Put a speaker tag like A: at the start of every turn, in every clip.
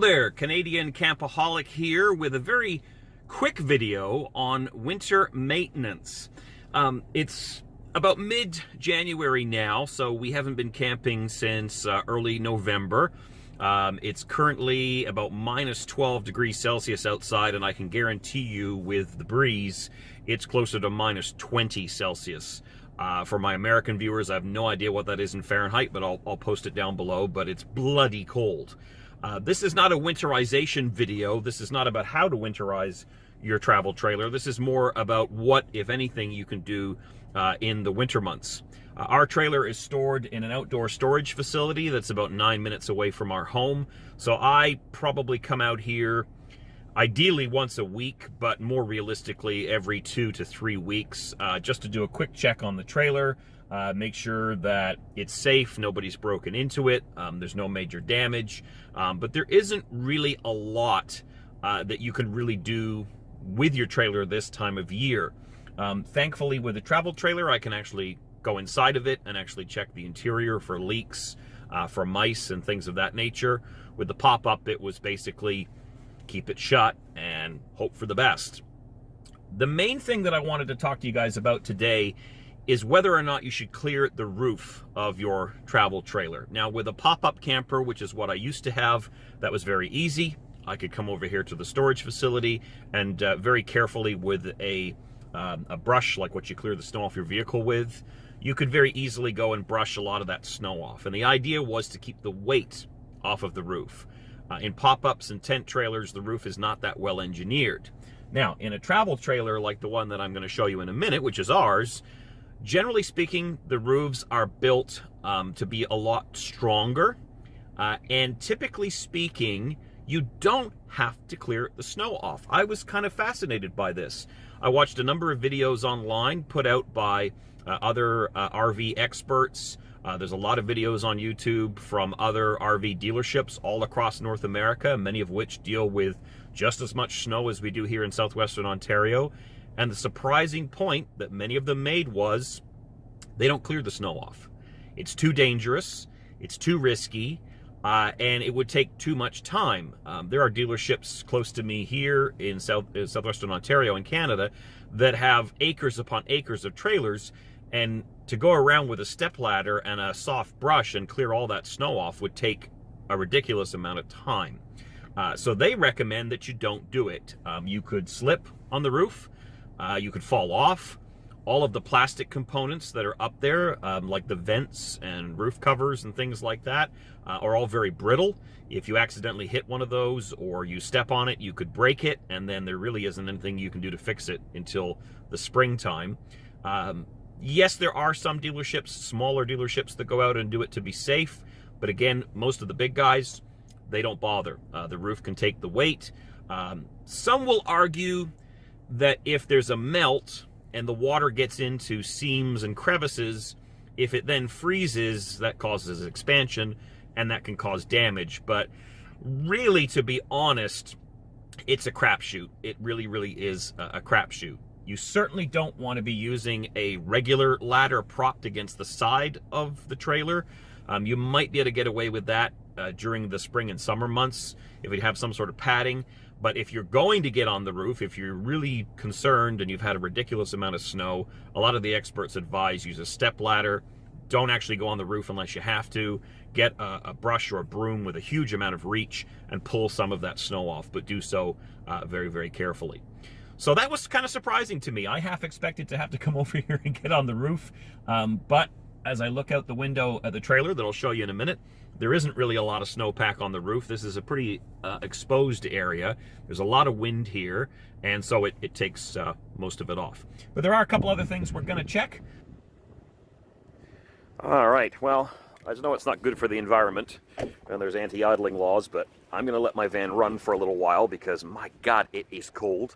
A: there, Canadian Campaholic here with a very quick video on winter maintenance. It's about mid-January now, so we haven't been camping since early November. It's currently about minus 12 degrees Celsius outside, and I can guarantee you with the breeze, it's closer to minus 20 Celsius. For my American viewers, I have no idea what that is in Fahrenheit, but I'll post it down below, but it's bloody cold. This is not a winterization video. This is not about how to winterize your travel trailer. This is more about what, if anything, you can do in the winter months. Our trailer is stored in an outdoor storage facility that's about 9 minutes away from our home. So I probably come out here ideally once a week, but more realistically every 2 to 3 weeks, just to do a quick check on the trailer, make sure that it's safe, nobody's broken into it, there's no major damage, but there isn't really a lot that you can really do with your trailer this time of year. Thankfully, with a travel trailer, I can actually go inside of it and actually check the interior for leaks, for mice and things of that nature. With the pop-up, it was basically keep it shut and hope for the best. The main thing that I wanted to talk to you guys about today is whether or not you should clear the roof of your travel trailer. Now, with a pop-up camper, which is what I used to have, that was very easy. I could come over here to the storage facility and very carefully with a brush, like what you clear the snow off your vehicle with, you could very easily go and brush a lot of that snow off. And the idea was to keep the weight off of the roof. In pop-ups and tent trailers, the roof is not that well engineered. Now, in a travel trailer like the one that I'm going to show you in a minute, which is ours, generally speaking, the roofs are built to be a lot stronger. And typically speaking, you don't have to clear the snow off. I was kind of fascinated by this. I watched a number of videos online put out by other RV experts. There's a lot of videos on YouTube from other RV dealerships all across North America, many of which deal with just as much snow as we do here in southwestern Ontario. And the surprising point that many of them made was they don't clear the snow off. It's too dangerous, it's too risky, and it would take too much time. There are dealerships close to me here in southwestern Ontario in Canada that have acres upon acres of trailers, and to go around with a stepladder and a soft brush and clear all that snow off would take a ridiculous amount of time. So they recommend that you don't do it. You could slip on the roof, you could fall off. All of the plastic components that are up there, like the vents and roof covers and things like that, are all very brittle. If you accidentally hit one of those or you step on it, you could break it, and then there really isn't anything you can do to fix it until the springtime. Yes, there are some dealerships, smaller dealerships, that go out and do it to be safe, but again, most of the big guys, they don't bother. The roof can take the weight. Some will argue that if there's a melt and the water gets into seams and crevices, if it then freezes, that causes expansion and that can cause damage. But really, to be honest, it's a crapshoot. It really, really is a crapshoot. You certainly don't want to be using a regular ladder propped against the side of the trailer. You might be able to get away with that during the spring and summer months if you have some sort of padding. But if you're going to get on the roof, if you're really concerned and you've had a ridiculous amount of snow, a lot of the experts advise use a step ladder. Don't actually go on the roof unless you have to. Get a brush or a broom with a huge amount of reach and pull some of that snow off, but do so very, very carefully. So that was kind of surprising to me. I half expected to have to come over here and get on the roof, but as I look out the window at the trailer that I'll show you in a minute, there isn't really a lot of snowpack on the roof. This is a pretty exposed area. There's a lot of wind here, and so it takes most of it off. But there are a couple other things we're going to check. All right, well, I know it's not good for the environment, and there's anti-idling laws, but I'm going to let my van run for a little while because, my God, it is cold.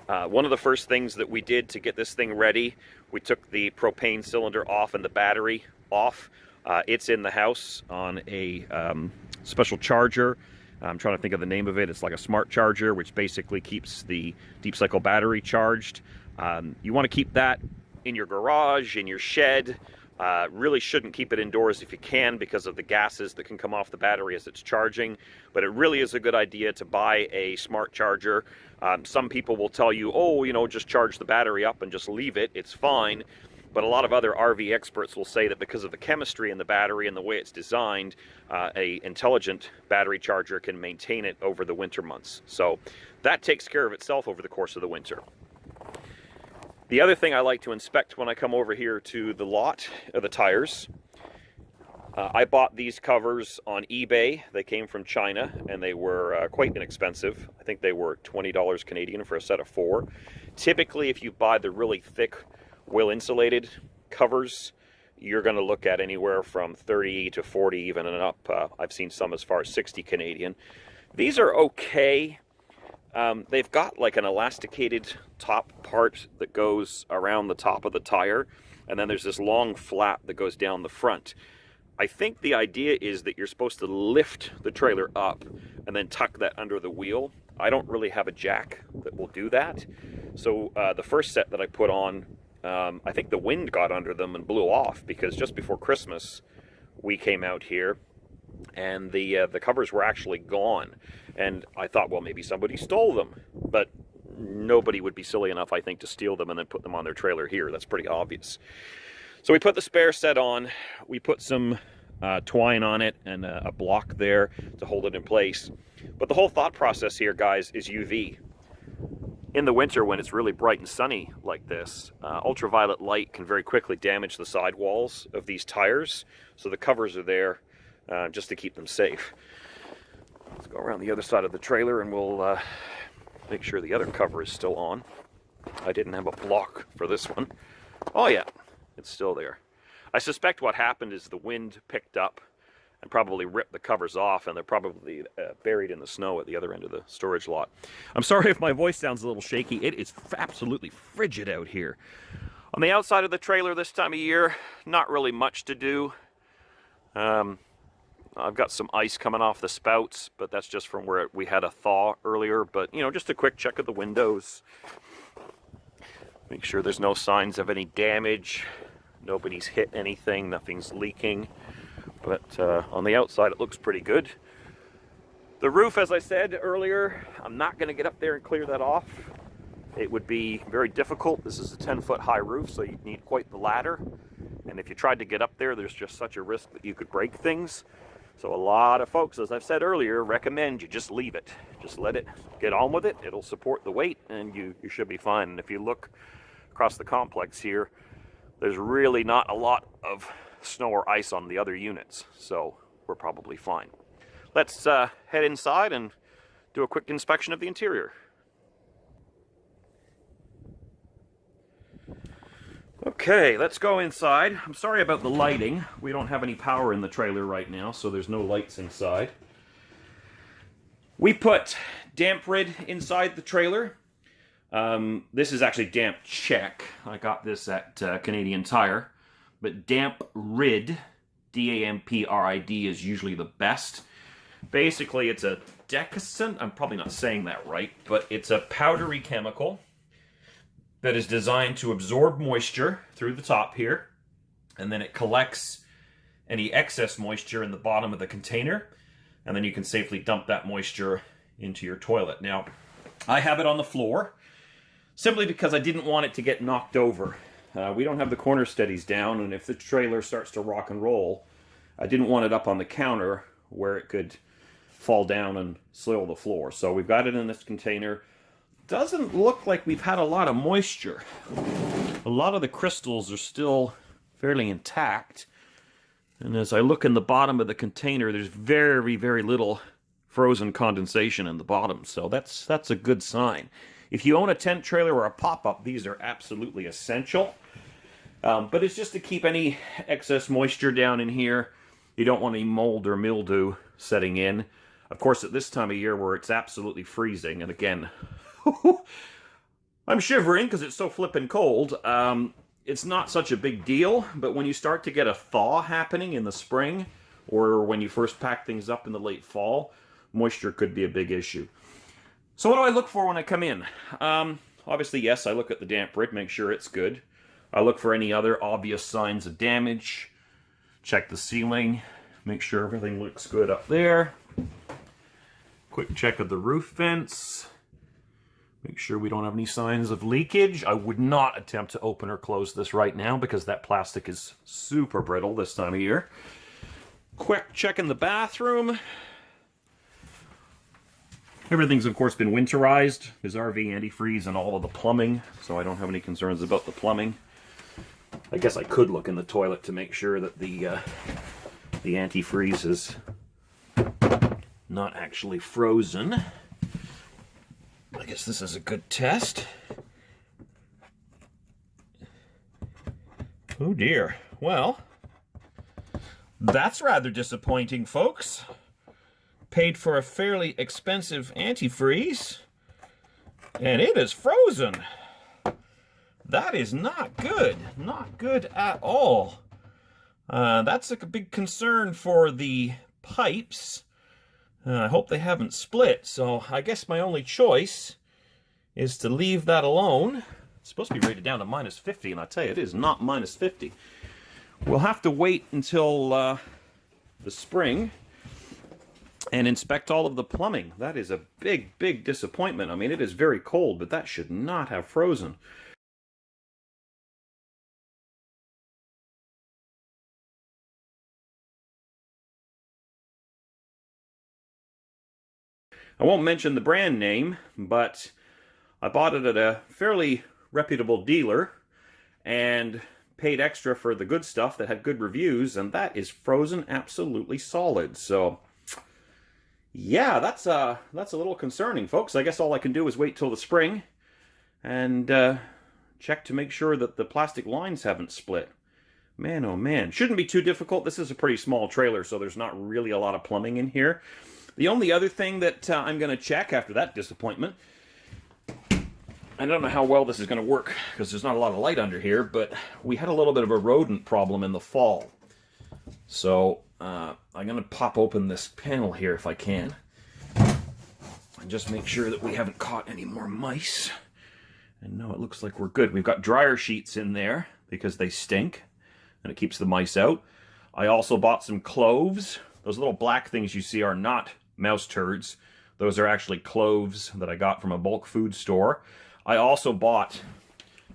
A: One of the first things that we did to get this thing ready, we took the propane cylinder off and the battery off. It's in the house on a special charger. I'm trying to think of the name of it. It's like a smart charger, which basically keeps the deep cycle battery charged. You want to keep that in your garage, in your shed, Really shouldn't keep it indoors if you can because of the gases that can come off the battery as it's charging, but it really is a good idea to buy a smart charger. Some people will tell you, oh, you know, just charge the battery up and just leave it, it's fine. But a lot of other RV experts will say that because of the chemistry in the battery and the way it's designed, a intelligent battery charger can maintain it over the winter months. So that takes care of itself over the course of the winter. The other thing I like to inspect when I come over here to the lot are the tires. I bought these covers on eBay. They came from China and they were quite inexpensive. I think they were $20 Canadian for a set of 4. Typically, if you buy the really thick well insulated covers, you're going to look at anywhere from 30 to 40 even and up. I've seen some as far as 60 Canadian. These are okay. They've got like an elasticated top part that goes around the top of the tire, and then there's this long flap that goes down the front. I think the idea is that you're supposed to lift the trailer up and then tuck that under the wheel. I don't really have a jack that will do that. So the first set that I put on, I think the wind got under them and blew off, because just before Christmas we came out here and the covers were actually gone. And I thought, well, maybe somebody stole them. But nobody would be silly enough, I think, to steal them and then put them on their trailer here. That's pretty obvious. So we put the spare set on. We put some twine on it and a block there to hold it in place. But the whole thought process here, guys, is UV. In the winter, when it's really bright and sunny like this, ultraviolet light can very quickly damage the sidewalls of these tires. So the covers are there just to keep them safe. Let's go around the other side of the trailer and we'll make sure the other cover is still on. I didn't have a block for this one. Oh yeah, it's still there. I suspect what happened is the wind picked up and probably ripped the covers off, and they're probably buried in the snow at the other end of the storage lot. I'm sorry if my voice sounds a little shaky. It is absolutely frigid out here. On the outside of the trailer this time of year, not really much to do. I've got some ice coming off the spouts, but that's just from where we had a thaw earlier. But, you know, just a quick check of the windows. Make sure there's no signs of any damage. Nobody's hit anything. Nothing's leaking. But on the outside, it looks pretty good. The roof, as I said earlier, I'm not going to get up there and clear that off. It would be very difficult. This is a 10-foot high roof, so you need quite the ladder. And if you tried to get up there, there's just such a risk that you could break things. So a lot of folks, as I've said earlier, recommend you just leave it. Just let it get on with it. It'll support the weight, and you should be fine. And if you look across the complex here, there's really not a lot of snow or ice on the other units, so we're probably fine. Let's head inside and do a quick inspection of the interior. Okay, let's go inside. I'm sorry about the lighting. We don't have any power in the trailer right now, so there's no lights inside. We put damp rid inside the trailer. This is actually damp check. I got this at Canadian Tire. But damp rid, D-A-M-P-R-I-D, is usually the best. Basically, it's a decusant. I'm probably not saying that right, but it's a powdery chemical that is designed to absorb moisture through the top here, and then it collects any excess moisture in the bottom of the container, and then you can safely dump that moisture into your toilet. Now, I have it on the floor simply because I didn't want it to get knocked over. We don't have the corner steadies down, and if the trailer starts to rock and roll, I didn't want it up on the counter where it could fall down and soil the floor. So we've got it in this container. Doesn't look like we've had a lot of moisture. A lot of the crystals are still fairly intact. And as I look in the bottom of the container, there's very, very little frozen condensation in the bottom. So that's a good sign. If you own a tent trailer or a pop-up, these are absolutely essential. But it's just to keep any excess moisture down in here. You don't want any mold or mildew setting in. Of course, at this time of year where it's absolutely freezing, and again, I'm shivering because it's so flippin' cold. It's not such a big deal, but when you start to get a thaw happening in the spring, or when you first pack things up in the late fall, moisture could be a big issue. So what do I look for when I come in? Obviously, yes, I look at the damp rid, make sure it's good. I look for any other obvious signs of damage. Check the ceiling, make sure everything looks good up there. Quick check of the roof vents. Make sure we don't have any signs of leakage. I would not attempt to open or close this right now because that plastic is super brittle this time of year. Quick check in the bathroom. Everything's, of course, been winterized. There's RV antifreeze and all of the plumbing, so I don't have any concerns about the plumbing. I guess I could look in the toilet to make sure that the antifreeze is not actually frozen. I guess this is a good test. Oh dear. Well, that's rather disappointing, folks. Paid for a fairly expensive antifreeze, and it is frozen. That is not good. Not good at all. That's a big concern for the pipes. I hope they haven't split, so I guess my only choice is to leave that alone. It's supposed to be rated down to -50, and I tell you, it is not -50. We'll have to wait until the spring and inspect all of the plumbing. That is a big, big disappointment. I mean, it is very cold, but that should not have frozen. I won't mention the brand name, but I bought it at a fairly reputable dealer and paid extra for the good stuff that had good reviews, and that is frozen absolutely solid. So yeah, that's a little concerning, folks. I guess all I can do is wait till the spring and check to make sure that the plastic lines haven't split. Man, oh man. Shouldn't be too difficult. This is a pretty small trailer, so there's not really a lot of plumbing in here. The only other thing that I'm going to check after that disappointment, I don't know how well this is going to work because there's not a lot of light under here, but we had a little bit of a rodent problem in the fall. So I'm going to pop open this panel here if I can and just make sure that we haven't caught any more mice. And no, it looks like we're good. We've got dryer sheets in there because they stink and it keeps the mice out. I also bought some cloves. Those little black things you see are not mouse turds. Those are actually cloves that I got from a bulk food store. I also bought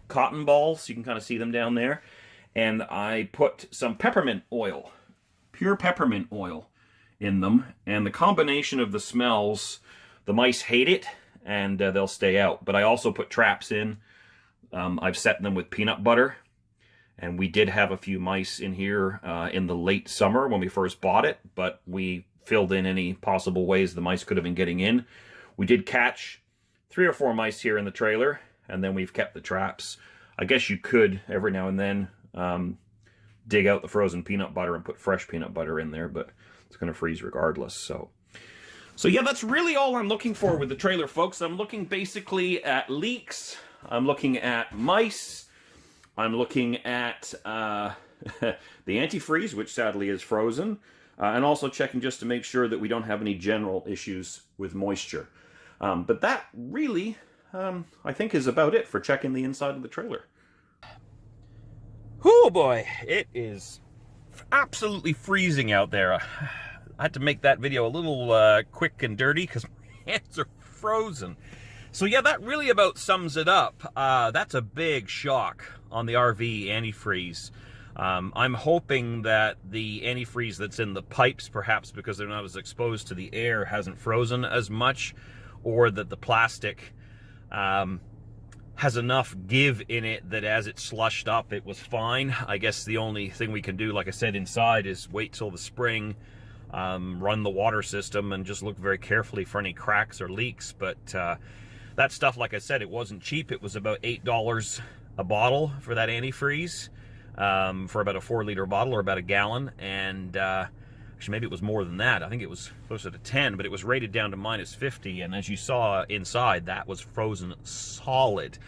A: cotton balls. You can kind of see them down there. And I put some peppermint oil, pure peppermint oil in them. And the combination of the smells, the mice hate it and they'll stay out. But I also put traps in. I've set them with peanut butter. And we did have a few mice in here in the late summer when we first bought it, but we filled in any possible ways the mice could have been getting in. We did catch 3 or 4 mice here in the trailer, and then we've kept the traps. I guess you could, every now and then, dig out the frozen peanut butter and put fresh peanut butter in there, but it's going to freeze regardless. So yeah, that's really all I'm looking for with the trailer, folks. I'm looking basically at leaks. I'm looking at mice. I'm looking at the antifreeze, which sadly is frozen, and also checking just to make sure that we don't have any general issues with moisture. But that really, I think, is about it for checking the inside of the trailer. Oh boy, it is absolutely freezing out there. I had to make that video a little quick and dirty because my hands are frozen. So yeah, that really about sums it up. That's a big shock on the RV antifreeze. I'm hoping that the antifreeze that's in the pipes, perhaps because they're not as exposed to the air, hasn't frozen as much, or that the plastic has enough give in it that as it slushed up, it was fine. I guess the only thing we can do, like I said, inside is wait till the spring, run the water system, and just look very carefully for any cracks or leaks. But that stuff, like I said, it wasn't cheap. It was about $8 a bottle for that antifreeze, for about a 4-liter bottle or about a gallon. And actually, maybe it was more than that. I think it was closer to 10, but it was rated down to -50. And as you saw inside, that was frozen solid.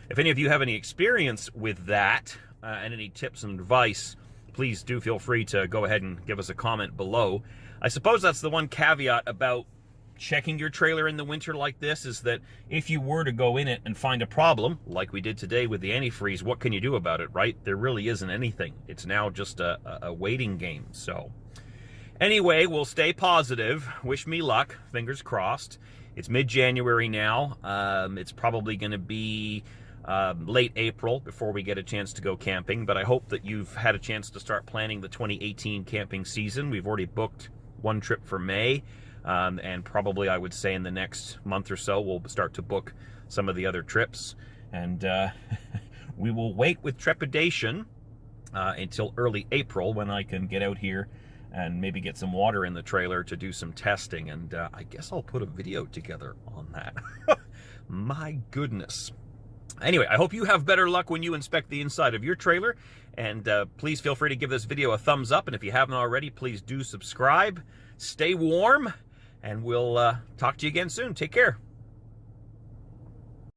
A: If any of you have any experience with that and any tips and advice, please do feel free to go ahead and give us a comment below. I suppose that's the one caveat about checking your trailer in the winter like this is that if you were to go in it and find a problem, like we did today with the antifreeze, what can you do about it, right? There really isn't anything. It's now just a waiting game. So anyway, we'll stay positive. Wish me luck. Fingers crossed. It's mid-January now. It's probably going to be late April before we get a chance to go camping, but I hope that you've had a chance to start planning the 2018 camping season. We've already booked one trip for May, and probably I would say in the next month or so we'll start to book some of the other trips, and we will wait with trepidation until early April when I can get out here and maybe get some water in the trailer to do some testing, and I guess I'll put a video together on that. My goodness. Anyway, I hope you have better luck when you inspect the inside of your trailer, and please feel free to give this video a thumbs up, and if you haven't already, please do subscribe. Stay warm, and we'll talk to you again soon. Take care.